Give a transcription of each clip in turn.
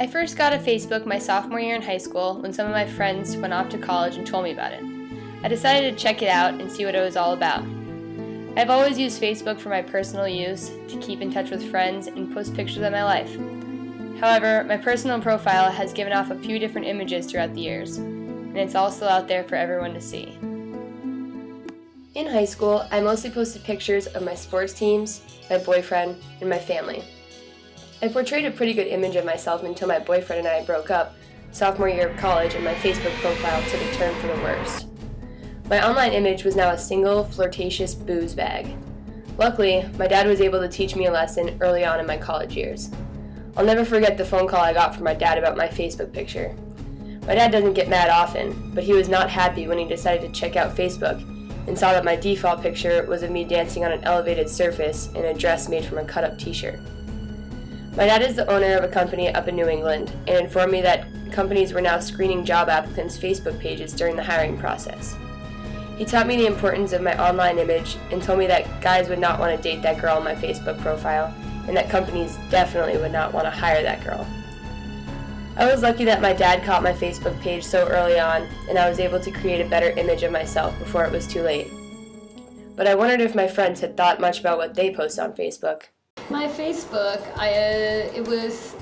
I first got a Facebook my sophomore year in high school when some of my friends went off to college and told me about it. I decided to check it out and see what it was all about. I've always used Facebook for my personal use, to keep in touch with friends and post pictures of my life. However, my personal profile has given off a few different images throughout the years, and it's all still out there for everyone to see. In high school, I mostly posted pictures of my sports teams, my boyfriend, and my family. I portrayed a pretty good image of myself until my boyfriend and I broke up sophomore year of college and my Facebook profile took a turn for the worst. My online image was now a single, flirtatious booze bag. Luckily, my dad was able to teach me a lesson early on in my college years. I'll never forget the phone call I got from my dad about my Facebook picture. My dad doesn't get mad often, but he was not happy when he decided to check out Facebook and saw that my default picture was of me dancing on an elevated surface in a dress made from a cut-up t-shirt. My dad is the owner of a company up in New England and informed me that companies were now screening job applicants' Facebook pages during the hiring process. He taught me the importance of my online image and told me that guys would not want to date that girl on my Facebook profile and that companies definitely would not want to hire that girl. I was lucky that my dad caught my Facebook page so early on and I was able to create a better image of myself before it was too late. But I wondered if my friends had thought much about what they post on Facebook. My Facebook, it was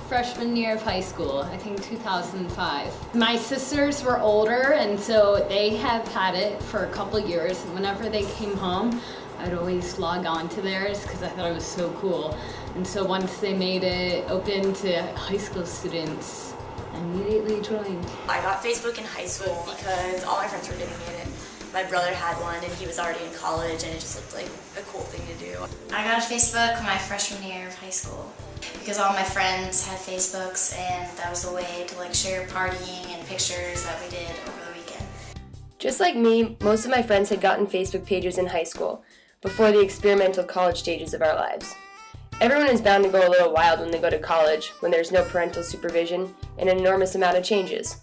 freshman year of high school, I think 2005. My sisters were older and so they have had it for a couple years. Whenever they came home, I'd always log on to theirs because I thought it was so cool. And so once they made it open to high school students, I immediately joined. I got Facebook in high school because all my friends were getting it and my brother had one and he was already in college and it just looked like a cool thing to do. I got a Facebook my freshman year of high school because all my friends had Facebooks and that was the way to share partying and pictures that we did over the weekend. Just like me, most of my friends had gotten Facebook pages in high school, before the experimental college stages of our lives. Everyone is bound to go a little wild when they go to college, when there's no parental supervision and an enormous amount of changes.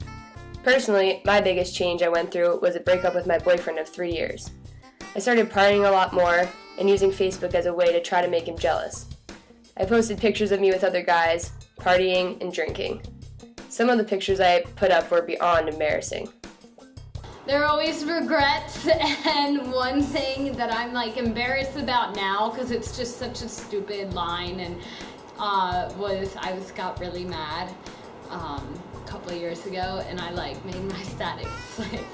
Personally, my biggest change I went through was a breakup with my boyfriend of 3 years. I started partying a lot more and using Facebook as a way to try to make him jealous. I posted pictures of me with other guys, partying and drinking. Some of the pictures I put up were beyond embarrassing. There are always regrets, and one thing that I'm embarrassed about now, because it's just such a stupid line, and was I got really mad a couple of years ago, and I made my status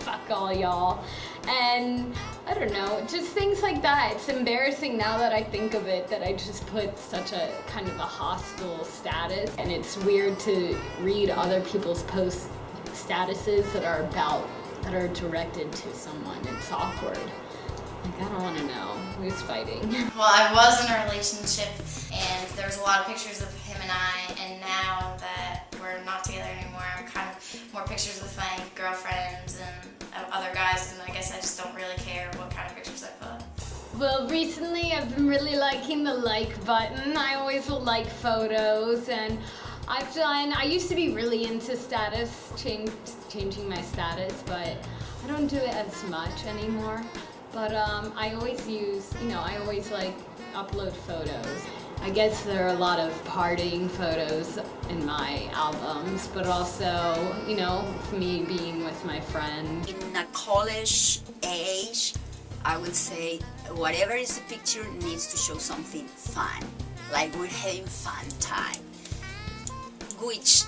fuck all y'all, and I don't know, just things like that. It's embarrassing now that I think of it, that I just put such a kind of a hostile status, and it's weird to read other people's post statuses that are directed to someone. It's awkward. I don't want to know who's fighting. Well, I was in a relationship and there was a lot of pictures of him and I, and now that we're not together anymore, I'm kind of more pictures with my girlfriends and other guys, and I guess I just don't really care what kind of pictures I put. Well, recently I've been really liking the like button. I always will like photos, and I used to be really into changing my status, but I don't do it as much anymore. But I always upload photos. I guess there are a lot of partying photos in my albums, but also, me being with my friend. In a college age, I would say whatever is the picture needs to show something fun, like we're having fun time, which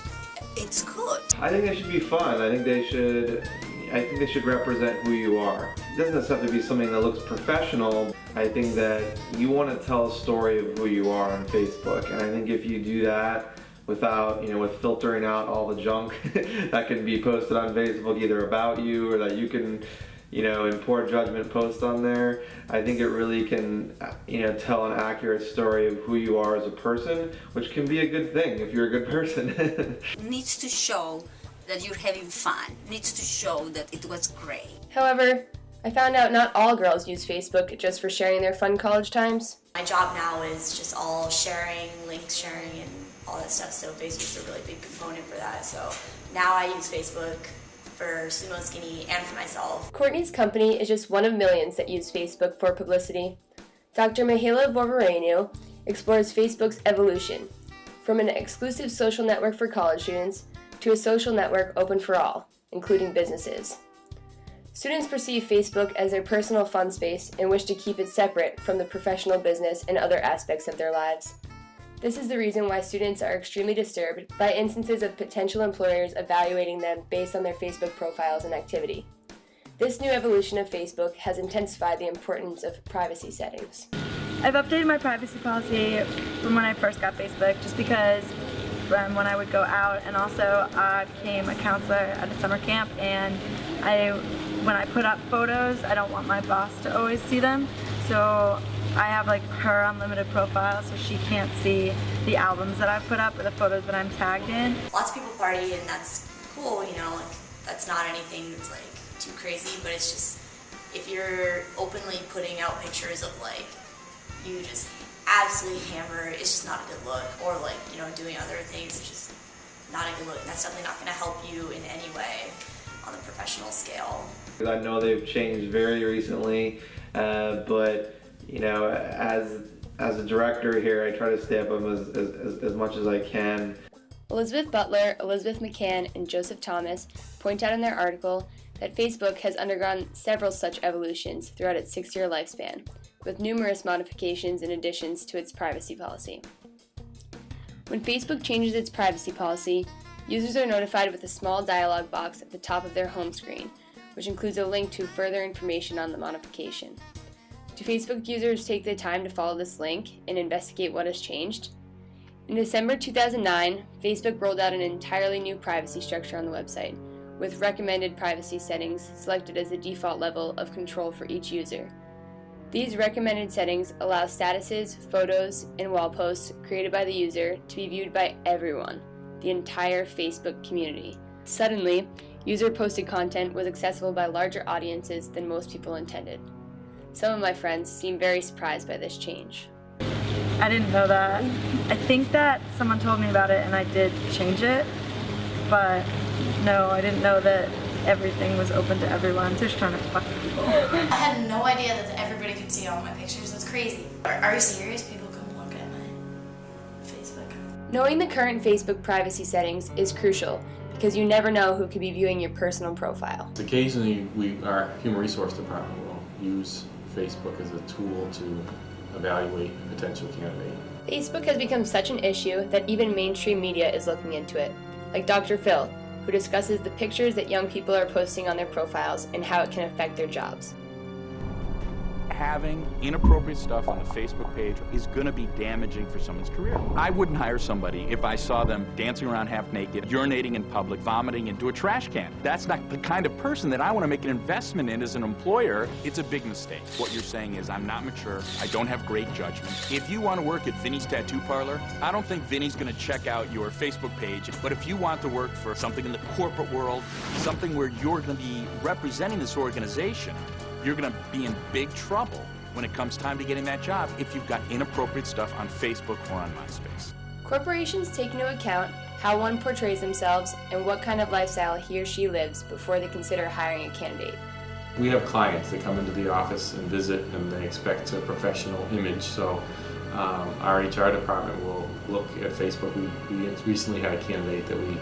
it's good. I think they should be fun. I think they should represent who you are. It doesn't necessarily have to be something that looks professional. I think that you want to tell a story of who you are on Facebook, and I think if you do that without, with filtering out all the junk that can be posted on Facebook, either about you or that you can, in poor judgment post on there, I think it really can, tell an accurate story of who you are as a person, which can be a good thing if you're a good person. Needs to show that you're having fun, needs to show that it was great. However, I found out not all girls use Facebook just for sharing their fun college times. My job now is just all sharing, link sharing, and all that stuff, so Facebook's a really big component for that. So now I use Facebook for Sumo Skinny and for myself. Courtney's company is just one of millions that use Facebook for publicity. Dr. Mihaela Voverenu explores Facebook's evolution. from an exclusive social network for college students to a social network open for all, including businesses. Students perceive Facebook as their personal fun space and wish to keep it separate from the professional business and other aspects of their lives. This is the reason why students are extremely disturbed by instances of potential employers evaluating them based on their Facebook profiles and activity. This new evolution of Facebook has intensified the importance of privacy settings. I've updated my privacy policy from when I first got Facebook just because when I would go out, and also I became a counselor at a summer camp, and when I put up photos, I don't want my boss to always see them, so I have like her unlimited profile so she can't see the albums that I've put up or the photos that I'm tagged in. Lots of people party and that's cool, you know, like that's not anything that's like too crazy, but it's just if you're openly putting out pictures of like you just absolutely hammer, it's just not a good look, or like, you know, doing other things, it's just not a good look, and that's definitely not going to help you in any way on the professional scale. I know they've changed very recently, but you know, as a director here, I try to stay up them as much as I can. Elizabeth Butler, Elizabeth McCann, and Joseph Thomas point out in their article that Facebook has undergone several such evolutions throughout its 6-year lifespan, with numerous modifications and additions to its privacy policy. When Facebook changes its privacy policy, users are notified with a small dialog box at the top of their home screen, which includes a link to further information on the modification. Do Facebook users take the time to follow this link and investigate what has changed? In December 2009, Facebook rolled out an entirely new privacy structure on the website, with recommended privacy settings selected as the default level of control for each user. These recommended settings allow statuses, photos, and wall posts created by the user to be viewed by everyone, the entire Facebook community. Suddenly, user-posted content was accessible by larger audiences than most people intended. Some of my friends seem very surprised by this change. I didn't know that. I think that someone told me about it and I did change it, but no, I didn't know that everything was open to everyone. They're just trying to fuck people. I had no idea that everybody could see all my pictures. That's crazy. Are you serious? People can look at my Facebook. Knowing the current Facebook privacy settings is crucial because you never know who could be viewing your personal profile. Occasionally, our human resource department will use Facebook as a tool to evaluate a potential candidate. Facebook has become such an issue that even mainstream media is looking into it, like Dr. Phil, who discusses the pictures that young people are posting on their profiles and how it can affect their jobs. Having inappropriate stuff on the Facebook page is going to be damaging for someone's career. I wouldn't hire somebody if I saw them dancing around half naked, urinating in public, vomiting into a trash can. That's not the kind of person that I want to make an investment in as an employer. It's a big mistake. What you're saying is I'm not mature, I don't have great judgment. If you want to work at Vinny's Tattoo Parlor, I don't think Vinny's going to check out your Facebook page. But if you want to work for something in the corporate world, something where you're going to be representing this organization, you're going to be in big trouble when it comes time to getting that job if you've got inappropriate stuff on Facebook or on MySpace. Corporations take into account how one portrays themselves and what kind of lifestyle he or she lives before they consider hiring a candidate. We have clients that come into the office and visit, and they expect a professional image, so our HR department will look at Facebook. We recently had a candidate that we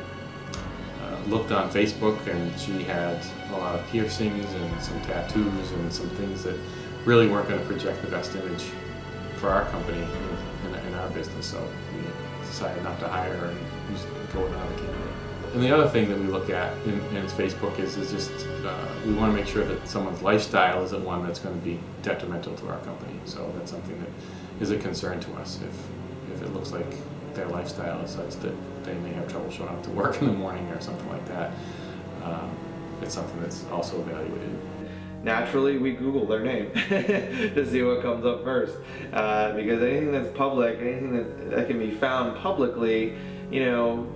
looked on Facebook, and she had a lot of piercings and some tattoos and some things that really weren't going to project the best image for our company in our business, so we decided not to hire her and go with another candidate. And the other thing that we look at in Facebook is just we want to make sure that someone's lifestyle isn't one that's going to be detrimental to our company, so that's something that is a concern to us. If it looks like their lifestyle is such that they may have trouble showing up to work in the morning or something like that, it's something that's also evaluated. Naturally, we Google their name to see what comes up first, because anything that's public, anything that can be found publicly, you know,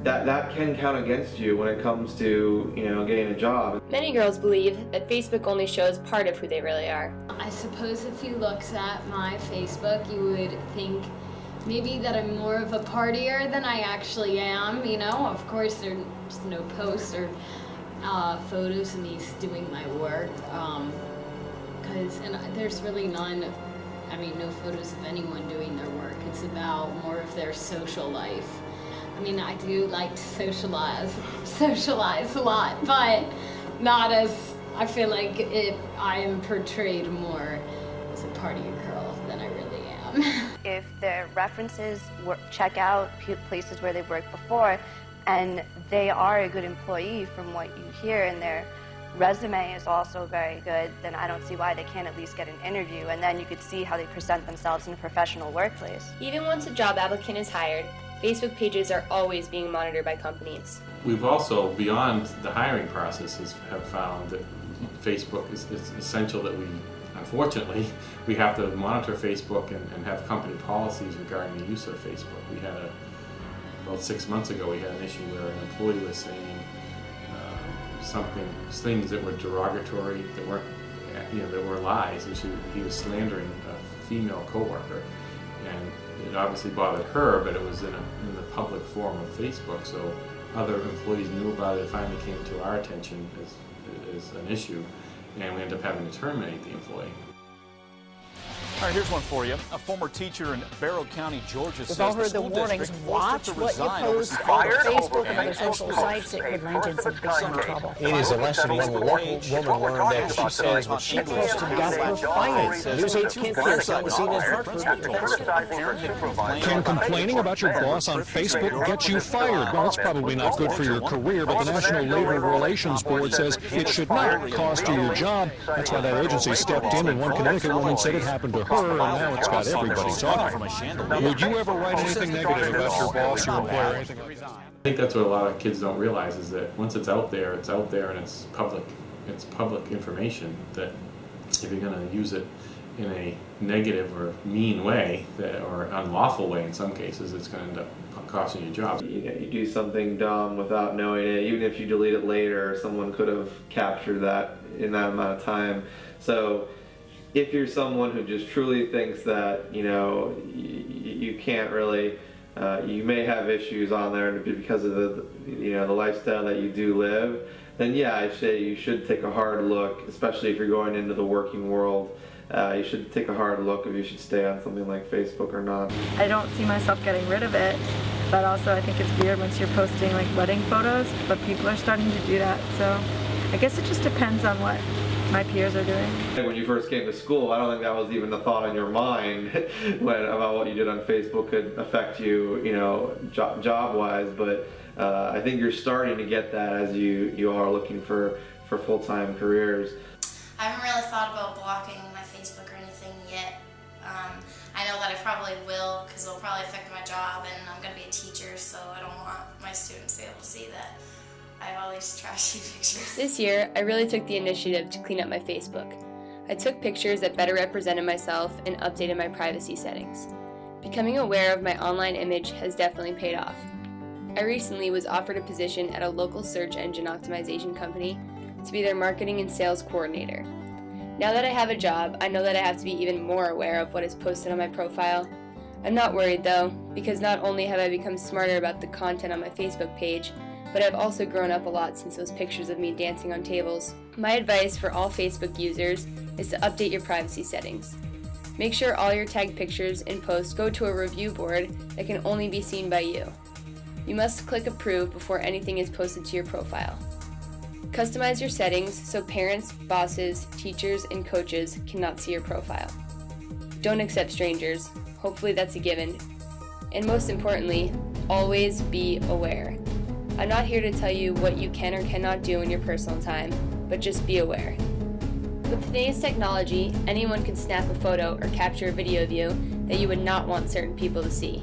that can count against you when it comes to, you know, getting a job. Many girls believe that Facebook only shows part of who they really are. I suppose if you looked at my Facebook, you would think maybe that I'm more of a partier than I actually am, you know? Of course, there's no posts or photos of me doing my work, and there's really none no photos of anyone doing their work. It's about more of their social life. I mean, I do like to socialize a lot, but not as, I feel like I am portrayed more as a party girl than I really am. If their references check out places where they've worked before, and they are a good employee from what you hear, and their resume is also very good, then I don't see why they can't at least get an interview, and then you could see how they present themselves in a professional workplace. Even once a job applicant is hired, Facebook pages are always being monitored by companies. We've also, beyond the hiring processes, have found that Facebook is essential, that unfortunately, we have to monitor Facebook and have company policies regarding the use of Facebook. We had about 6 months ago, we had an issue where an employee was saying things that were derogatory, that weren't, that were lies. He was slandering a female coworker, and it obviously bothered her, but it was in the public forum of Facebook, so other employees knew about it. It finally came to our attention as an issue, and we ended up having to terminate the employee. All right, here's one for you. A former teacher in Barrow County, Georgia, says We've all heard the warnings. Watch what you post on Facebook and other social sites. It could land in some big trouble. It is a lesson one woman learned that she says when she posted about her finance. News 8 can't fix on the scene as Hartford. Can complaining about your boss on Facebook get you fired? Well, it's probably not good for your career, but the National Labor Relations Board says it should not cost you your job. That's why that agency stepped in, and one Connecticut woman said it happened to her, and now it's got everybody talking. Would you ever write anything negative about your boss, your employer, anything like that? I think that's what a lot of kids don't realize, is that once it's out there, and it's public information, that if you're going to use it in a negative or mean way, or unlawful way in some cases, it's going to end up costing you your job. You do something dumb without knowing it, even if you delete it later, someone could have captured that in that amount of time. So if you're someone who just truly thinks that, you can't really, you may have issues on there because of the lifestyle that you do live, then yeah, I say you should take a hard look, especially if you're going into the working world. You should take a hard look if you should stay on something like Facebook or not. I don't see myself getting rid of it, but also I think it's weird once you're posting like wedding photos, but people are starting to do that, so I guess it just depends on what my peers are doing. When you first came to school, I don't think that was even a thought in your mind about what you did on Facebook could affect you, job-wise, but I think you're starting to get that as you are looking for full-time careers. I haven't really thought about blocking my Facebook or anything yet. I know that I probably will, because it'll probably affect my job, and I'm going to be a teacher, so I don't want my students to be able to see that I have all these trashy pictures. This year, I really took the initiative to clean up my Facebook. I took pictures that better represented myself and updated my privacy settings. Becoming aware of my online image has definitely paid off. I recently was offered a position at a local search engine optimization company to be their marketing and sales coordinator. Now that I have a job, I know that I have to be even more aware of what is posted on my profile. I'm not worried though, because not only have I become smarter about the content on my Facebook page, but I've also grown up a lot since those pictures of me dancing on tables. My advice for all Facebook users is to update your privacy settings. Make sure all your tagged pictures and posts go to a review board that can only be seen by you. You must click approve before anything is posted to your profile. Customize your settings so parents, bosses, teachers, and coaches cannot see your profile. Don't accept strangers. Hopefully that's a given. And most importantly, always be aware. I'm not here to tell you what you can or cannot do in your personal time, but just be aware. With today's technology, anyone can snap a photo or capture a video of you that you would not want certain people to see.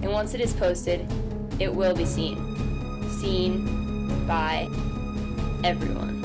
And once it is posted, it will be seen. Seen by everyone.